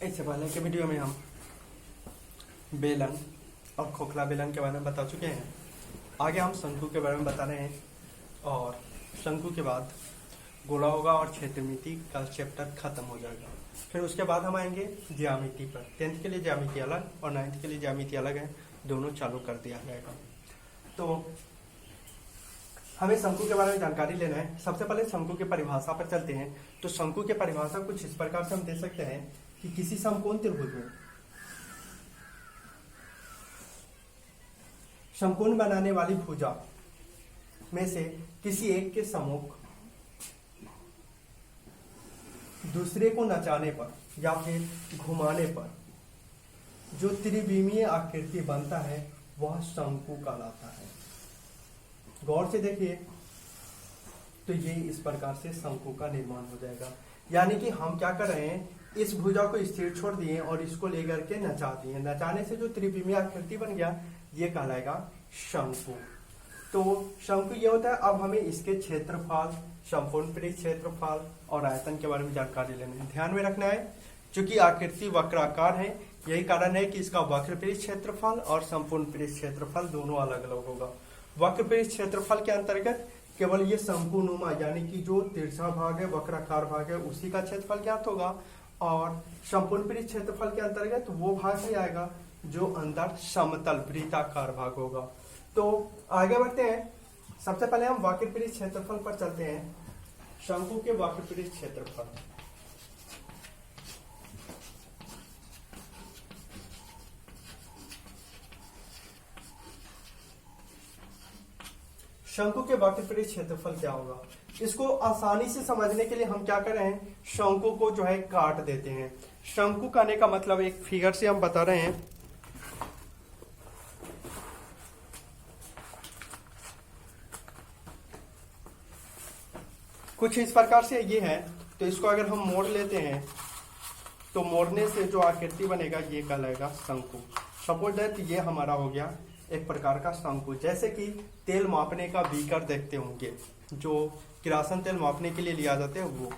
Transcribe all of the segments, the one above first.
इससे पहले के वीडियो में हम बेलन और खोखला बेलन के बारे में बता चुके हैं। आगे हम शंकु के बारे में बता रहे हैं और शंकु के बाद गोला होगा और क्षेत्रमिति का चैप्टर खत्म हो जाएगा। फिर उसके बाद हम आएंगे ज्यामिति पर। 10th के लिए ज्यामिति अलग और 9th के लिए ज्यामिति अलग है, दोनों चालू कर दिया जाएगा। तो हमें शंकु के बारे में जानकारी लेना है। सबसे पहले शंकु की परिभाषा पर चलते हैं। तो शंकु की परिभाषा कुछ इस प्रकार से हम दे सकते हैं कि किसी समकोण त्रिभुज में समकोण बनाने वाली भुजा में से किसी एक के सम्मुख दूसरे को नचाने पर या फिर घुमाने पर जो त्रिविमीय आकृति बनता है वह शंकु कहलाता है। गौर से देखिए तो ये इस प्रकार से शंकु का निर्माण हो जाएगा। यानी कि हम क्या कर रहे हैं, इस भुजा को स्थिर छोड़ दिए और इसको लेकर के नचा दिए। नचाने से जो त्रिविमीय आकृति बन गया ये कहलाएगा शंकु। तो शंकु ये होता है। अब हमें इसके क्षेत्रफल, संपूर्ण पृष्ठ क्षेत्रफल और आयतन के बारे में जानकारी लेनी है। ध्यान में रखना है क्योंकि आकृति वक्राकार है, यही कारण है कि इसका वक्र पृष्ठ क्षेत्रफल और संपूर्ण पृष्ठ क्षेत्रफल दोनों अलग अलग होगा। वक्र पृष्ठ क्षेत्रफल के अंतर्गत केवल ये शंकुनुमा यानी कि जो तिरछा भाग है, वक्राकार भाग है, उसी का क्षेत्रफल ज्ञात होगा और संपूर्ण पृष्ठ क्षेत्रफल के अंतर्गत वो भाग ही आएगा जो अंदर समतल वृत्ताकार भाग होगा। तो आगे बढ़ते हैं। सबसे पहले हम वक्र पृष्ठ क्षेत्रफल पर चलते हैं। शंकु के वक्र पृष्ठ क्षेत्रफल, शंकु के वक्र पृष्ठ क्षेत्रफल क्या होगा, इसको आसानी से समझने के लिए हम क्या कर रहे हैं, शंकु को जो है काट देते हैं। शंकु कहने का मतलब एक फिगर से हम बता रहे हैं। कुछ इस प्रकार से ये है। तो इसको अगर हम मोड़ लेते हैं तो मोड़ने से जो आकृति बनेगा ये कहलाएगा शंकु। सपोज दैट ये हमारा हो गया एक प्रकार का शंकु। जैसे कि तेल मापने का बीकर देखते होंगे, जो किरासन तेल मापने के लिए लिया जाते हैं, वो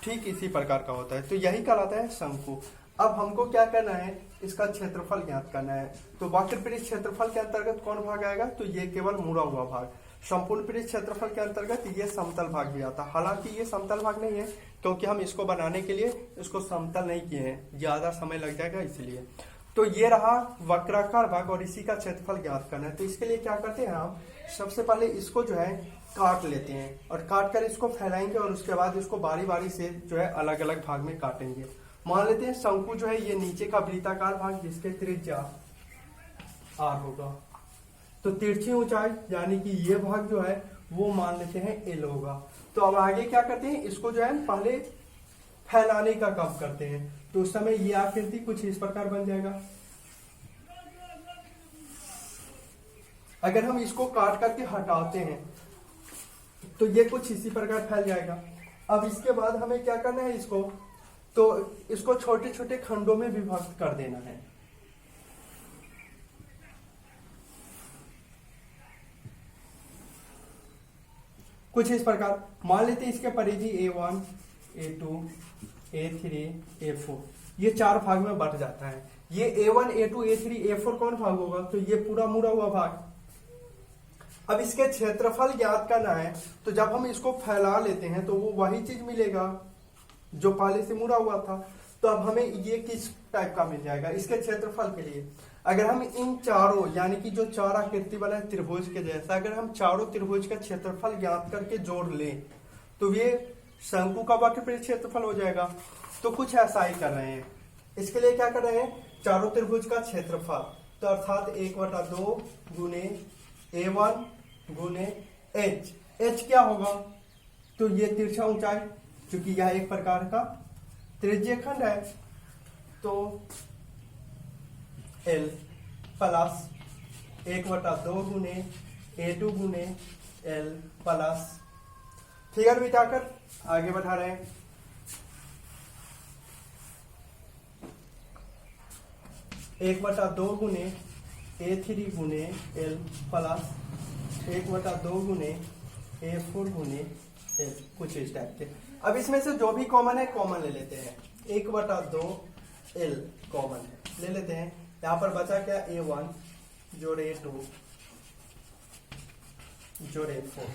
ठीक इसी प्रकार का होता है। तो यही कहलाता है शंकु। अब हमको क्या करना है, इसका क्षेत्रफल ज्ञात करना है। तो वक्र पृष्ठ क्षेत्रफल के अंतर्गत कौन भाग आएगा, तो ये केवल मुड़ा हुआ भाग। संपूर्ण पृष्ठ क्षेत्रफल के अंतर्गत ये समतल भाग भी आता है। हालांकि ये समतल भाग नहीं है क्योंकि हम इसको बनाने के लिए इसको समतल नहीं किए हैं, ज्यादा समय लग जाएगा इसलिए। तो ये रहा वक्राकार भाग और इसी का क्षेत्रफल ज्ञात करना है। तो इसके लिए क्या करते हैं, हम सबसे पहले इसको जो है काट लेते हैं और काट कर इसको फैलाएंगे और उसके बाद इसको बारी बारी से जो है अलग अलग भाग में काटेंगे। मान लेते हैं शंकु जो है ये नीचे का वृत्ताकार भाग जिसके त्रिज्या r होगा। तो तिरछी ऊंचाई यानी कि ये भाग जो है वो मान लेते हैं L होगा। तो अब आगे क्या करते हैं, इसको जो है पहले फैलाने का काम करते हैं। तो उस समय ये आकृति कुछ इस प्रकार बन जाएगा। अगर हम इसको काट करके हटाते हैं तो ये कुछ इसी प्रकार फैल जाएगा। अब इसके बाद हमें क्या करना है, इसको छोटे छोटे खंडों में विभक्त कर देना है। कुछ इस प्रकार मान लेते हैं इसके परिधि A1, A2, A3, A4 ये 4 भाग में बंट जाता है। ये A1, A2, A3, A4 कौन भाग होगा, तो ये पूरा मुड़ा हुआ भाग। अब इसके क्षेत्रफल ज्ञात करना है। तो जब हम इसको फैला लेते हैं तो वो वही चीज मिलेगा जो पहले से मुड़ा हुआ था। तो अब हमें ये किस टाइप का मिल जाएगा, इसके क्षेत्रफल के लिए अगर हम इन चारों यानी कि जो 4 आकृति बना है त्रिभुज के जैसा, अगर हम चारों त्रिभुज का क्षेत्रफल ज्ञात करके जोड़ लें तो ये शंकु का वक्र पृष्ठ क्षेत्रफल हो जाएगा। तो कुछ ऐसा ही कर रहे हैं। इसके लिए क्या कर रहे हैं, चारों त्रिभुज का क्षेत्रफल, तो अर्थात 1/2 गुने A1 गुने H। H क्या होगा, तो ये तिरछा ऊंचाई, क्योंकि यह एक प्रकार का त्रिज्यीय खंड है, तो L प्लस 1/2 गुने A2 गुने L प्लस, फिगर बिठाकर आगे बढ़ा रहे हैं। एक बटा 2 गुने A3 गुने L प्लस 1/2 गुने A4 गुने L, कुछ इस टाइप के। अब इसमें से जो भी कॉमन है कॉमन ले लेते हैं। 1/2 L कॉमन है, ले लेते हैं। यहाँ पर बचा क्या, A1 जोड़ A2 जोड़ A4,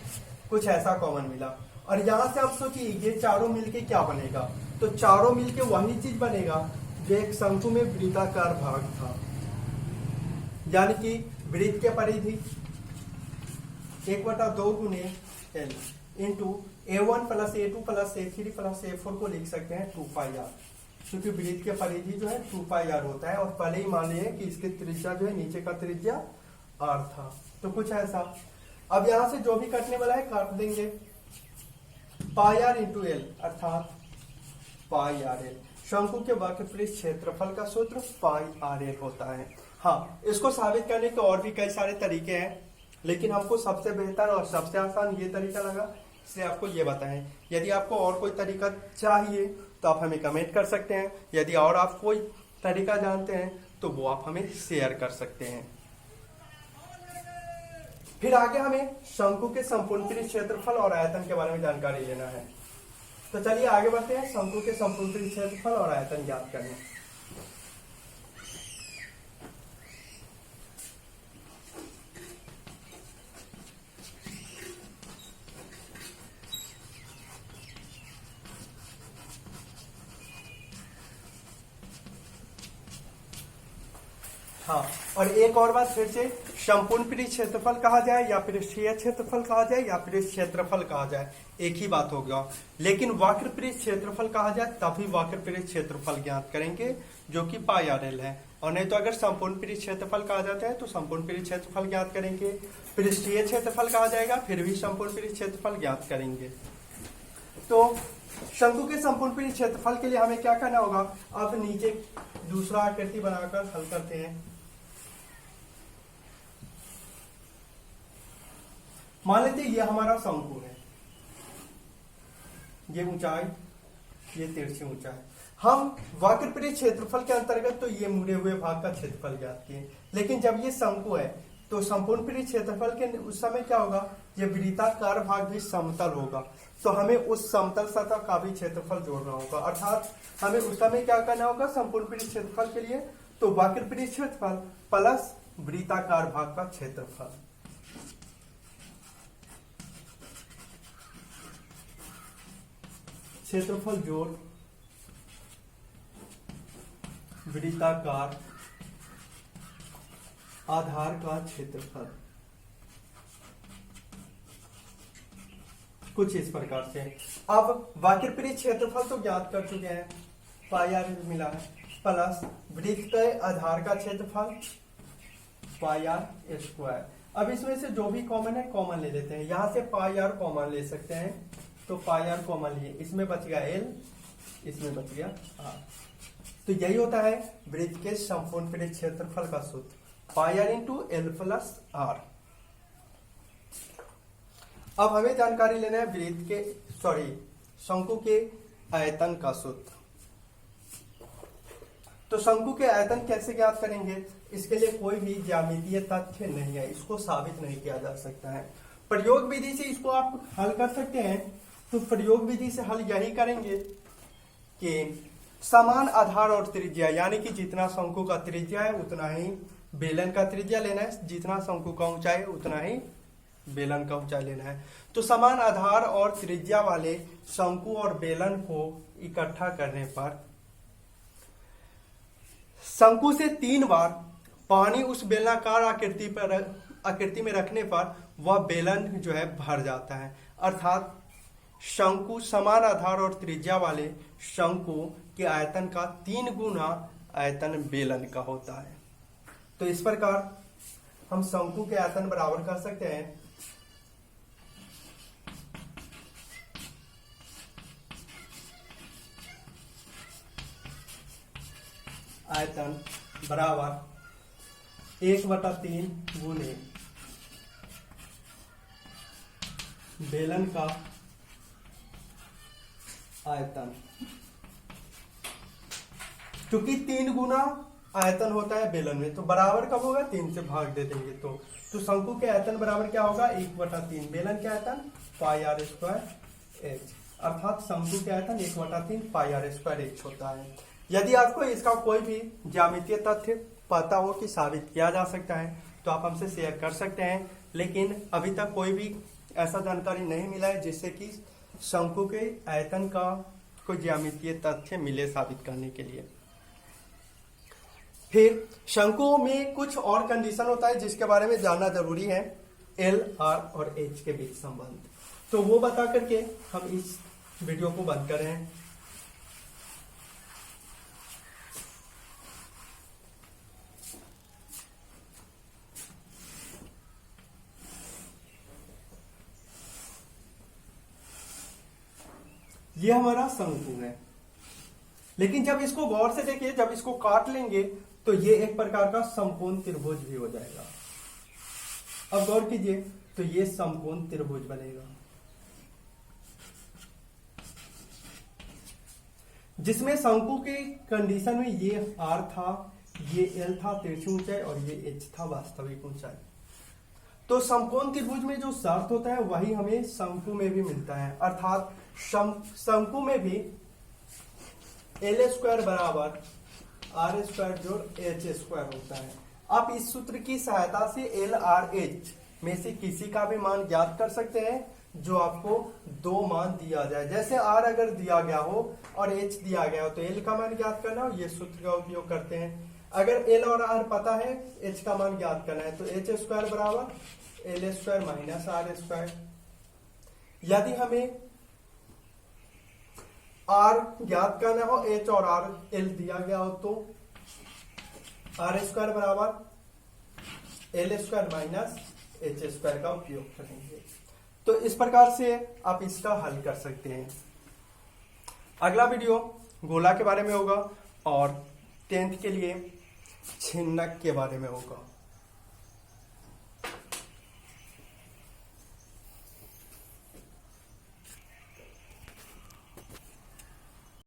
कुछ ऐसा कॉमन मिला। और यहां से आप सोचिए ये चारों मिलके क्या बनेगा, तो चारों मिलके वही चीज बनेगा जो एक शंकु में वृत्ताकार भाग था, यानी कि वृत्त के परिधि 1/2 गुने L into A1 plus A2 plus A3 plus A4 को लिख सकते हैं 2πr, क्योंकि वृत्त के परिधि जो है 2πr होता है। और पहले ही मान लिए कि इसकी त्रिज्या जो है नीचे का त्रिज्या r था, तो कुछ ऐसा। अब यहां से जो भी कटने वाला है काट देंगे, πr इंटू L अर्थात πrl। शंकु के वक्रपृष्ठ क्षेत्रफल का सूत्र πrl होता है। हाँ, इसको साबित करने के और भी कई सारे तरीके हैं, लेकिन हमको सबसे बेहतर और सबसे आसान ये तरीका लगा, इसलिए आपको ये बताएं। यदि आपको और कोई तरीका चाहिए तो आप हमें कमेंट कर सकते हैं, यदि और आप कोई तरीका जानते हैं तो वो आप हमें शेयर कर सकते हैं। फिर आगे हमें शंकु के संपूर्ण पृष्ठ क्षेत्रफल और आयतन के बारे में जानकारी लेना है। तो चलिए आगे बढ़ते हैं शंकु के संपूर्ण पृष्ठ क्षेत्रफल और आयतन ज्ञात करने। हाँ, और एक और बात फिर से, संपूर्ण पृष्ठ क्षेत्रफल कहा जाए या पृष्ठीय क्षेत्रफल कहा जाए या पृष्ठ क्षेत्रफल कहा जाए, एक ही बात होगा। लेकिन वक्र पृष्ठ क्षेत्रफल कहा जाए तभी वक्र पृष्ठ क्षेत्रफल ज्ञात करेंगे, जो कि πrl है। और नहीं तो अगर संपूर्ण पृष्ठ क्षेत्रफल कहा जाता है तो संपूर्ण पृष्ठ क्षेत्रफल ज्ञात करेंगे, पृष्ठीय क्षेत्रफल कहा जाएगा फिर भी संपूर्ण पृष्ठ क्षेत्रफल ज्ञात करेंगे। तो शंकु के संपूर्ण पृष्ठ क्षेत्रफल के लिए हमें क्या करना होगा, अब नीचे दूसरा आकृति बनाकर हल करते हैं। मान लेते ये हमारा शंकु है, ये ऊंचाई, ये तिरछी ऊंचाई। हम वक्र पृष्ठ क्षेत्रफल के अंतर्गत तो ये मुड़े हुए भाग का क्षेत्रफल ज्ञात किए, लेकिन जब ये शंकु है तो संपूर्ण पृष्ठ क्षेत्रफल के उस समय क्या होगा, ये वृत्ताकार भाग भी समतल होगा, तो हमें उस समतल सतह का भी क्षेत्रफल जोड़ना होगा। अर्थात हमें उस समय क्या करना होगा, संपूर्ण पृष्ठ क्षेत्रफल के लिए तो वक्र पृष्ठ क्षेत्रफल प्लस वृत्ताकार भाग का क्षेत्रफल। क्षेत्रफल जोड़ वृत्ताकार आधार का क्षेत्रफल, कुछ इस प्रकार से। अब वक्र पृष्ठ क्षेत्रफल तो ज्ञात कर चुके हैं, πr मिला है, प्लस वृत्त के आधार का क्षेत्रफल πr²। अब इसमें से जो भी कॉमन है कॉमन ले लेते हैं, यहां से πr कॉमन ले सकते हैं, तो πr कॉमन लिए, इसमें बच गया l, इसमें बच गया r। तो यही होता है वृत्त के संपूर्ण पृष्ठ क्षेत्रफल का सूत्र, πr into l plus r। अब हमें जानकारी लेना है वृत्त के शंकु के आयतन का सूत्र। तो शंकु के आयतन कैसे ज्ञात करेंगे, इसके लिए कोई भी ज्यामितीय तथ्य नहीं है, इसको साबित नहीं किया जा सकता है। प्रयोग विधि से इसको आप हल कर सकते हैं। तो प्रयोग विधि से हल यही करेंगे कि समान आधार और त्रिज्या, यानी कि जितना शंकु का त्रिज्या है उतना ही बेलन का त्रिज्या लेना है, जितना शंकु का ऊंचाई है उतना ही बेलन का ऊंचाई लेना है। तो समान आधार और त्रिज्या वाले शंकु और बेलन को इकट्ठा करने पर शंकु से 3 बार पानी उस बेलनाकार आकृति में रखने पर वह बेलन जो है भर जाता है। अर्थात शंकु समान आधार और त्रिज्या वाले शंकु के आयतन का 3 गुना आयतन बेलन का होता है। तो इस प्रकार हम शंकु के आयतन बराबर कर सकते हैं आयतन बराबर 1/3 गुने बेलन का आयतन, क्योंकि 3 गुना आयतन होता है बेलन में, तो बराबर कब होगा, 3 से भाग दे देंगे तो शंकु के आयतन बराबर क्या होगा, 1/3 बेलन के आयतन πr²h, अर्थात शंकु के आयतन 1/3 πr² h होता है। यदि आपको इसका कोई भी ज्यामितीय तथ्य पता हो कि साबित किया जा सकता है तो आप हमसे शेयर कर सकते हैं, लेकिन अभी तक कोई भी ऐसा जानकारी नहीं मिला है जिससे कि शंकु के आयतन का कोई ज्यामितीय तथ्य मिले साबित करने के लिए। फिर शंकुओं में कुछ और कंडीशन होता है जिसके बारे में जानना जरूरी है, एल, आर और एच के बीच संबंध। तो वो बता करके हम इस वीडियो को बंद कर रहे हैं। ये हमारा शंकु है, लेकिन जब इसको गौर से देखिए, जब इसको काट लेंगे तो ये एक प्रकार का समकोण त्रिभुज भी हो जाएगा। अब गौर कीजिए, तो ये समकोण त्रिभुज बनेगा जिसमें शंकु की कंडीशन में ये आर था, ये एल था तिरछी ऊंचाई, और ये एच था वास्तविक ऊंचाई। तो समकोण त्रिभुज में जो शर्त होता है वही हमें शंकु में भी मिलता है, अर्थात शंकु में भी एल स्क्वायर बराबर आर स्क्वायर जोड़ एच स्क्वायर होता है। आप इस सूत्र की सहायता से एल, आर, एच में से किसी का भी मान ज्ञात कर सकते हैं जो आपको दो मान दिया जाए। जैसे आर अगर दिया गया हो और एच दिया गया हो तो एल का मान ज्ञात करना हो, ये सूत्र का उपयोग करते हैं। अगर एल और आर पता है, एच का मान ज्ञात करना है तो एच स्क्वायर बराबर L square minus R square. यदि हमें आर ज्ञात करना हो, एच और आर, एल दिया गया हो तो आर स्क्वायर बराबर L square minus H square का उपयोग करेंगे। तो इस प्रकार से आप इसका हल कर सकते हैं। अगला वीडियो गोला के बारे में होगा और 10th के लिए छिन्नक के बारे में होगा।